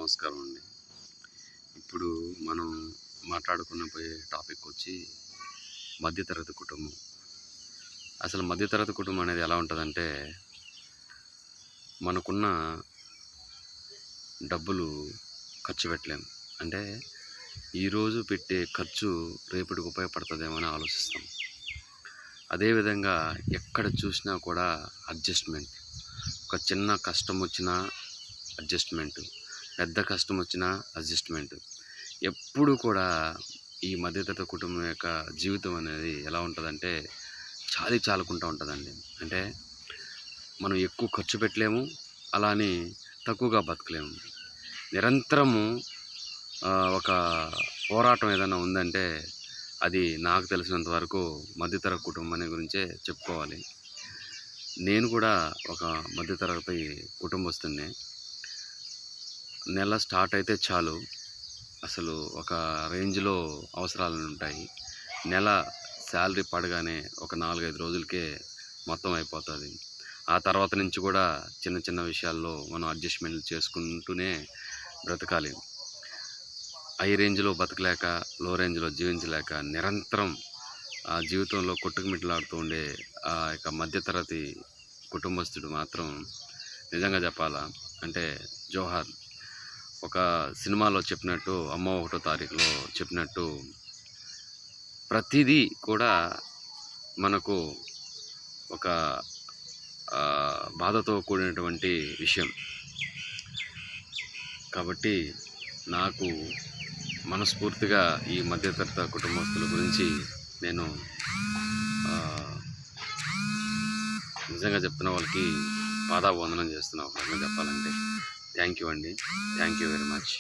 నమస్కారం అండి. ఇప్పుడు మనం పోయే టాపిక్ వచ్చి మధ్యతరగతి కుటుంబం. అసలు మధ్యతరగతి కుటుంబం అనేది ఎలా ఉంటుందంటే, మనకున్న డబ్బులు ఖర్చు పెట్టలేము. అంటే ఈరోజు పెట్టే ఖర్చు రేపటికి ఉపయోగపడుతుందేమో అని ఆలోచిస్తాం. అదేవిధంగా ఎక్కడ చూసినా కూడా అడ్జస్ట్మెంట్. ఒక చిన్న కష్టం వచ్చినా అడ్జస్ట్మెంటు, పెద్ద కష్టం వచ్చినా అడ్జస్ట్మెంటు. ఎప్పుడు కూడా ఈ మధ్యతరగతి కుటుంబం యొక్క జీవితం అనేది ఎలా ఉంటుందంటే చాలుకుంటూ ఉంటుందండి. అంటే మనం ఎక్కువ ఖర్చు పెట్టలేము, అలా అని తక్కువగా బతకలేము. నిరంతరము ఒక పోరాటం ఏదైనా ఉందంటే అది నాకు తెలిసినంత వరకు మధ్యతరగతి కుటుంబం గురించే చెప్పుకోవాలి. నేను కూడా ఒక మధ్యతరగతి కుటుంబస్తున్నే. నెల స్టార్ట్ అయితే చాలు, అసలు ఒక రేంజ్లో అవసరాలు ఉంటాయి. నెల శాలరీ పడగానే ఒక 4-5 రోజులకే మొత్తం అయిపోతుంది. ఆ తర్వాత నుంచి కూడా చిన్న చిన్న విషయాల్లో మనం అడ్జస్ట్మెంట్లు చేసుకుంటూనే బ్రతకాలి. హై రేంజ్లో బతకలేక, లో రేంజ్లో జీవించలేక నిరంతరం ఆ జీవితంలో కొట్టుకుమిట్లాడుతూ ఉండే ఆ యొక్క మధ్యతరగతి కుటుంబస్తుడు మాత్రం నిజంగా చెప్పాలా అంటే జోహార్. ఒక సినిమాలో చెప్పినట్టు, అమ్మ 1వ తారీఖులో చెప్పినట్టు, ప్రతిదీ కూడా మనకు ఒక బాధతో కూడినటువంటి విషయం. కాబట్టి నాకు మనస్ఫూర్తిగా ఈ మధ్యతరగతి కుటుంబస్తుల గురించి నేను నిజంగా చెప్తున్న వాళ్ళకి పాదాభివందనం చేస్తున్నా. ఒక రకంగా చెప్పాలంటే థ్యాంక్ యూ అండి. Thank you very much.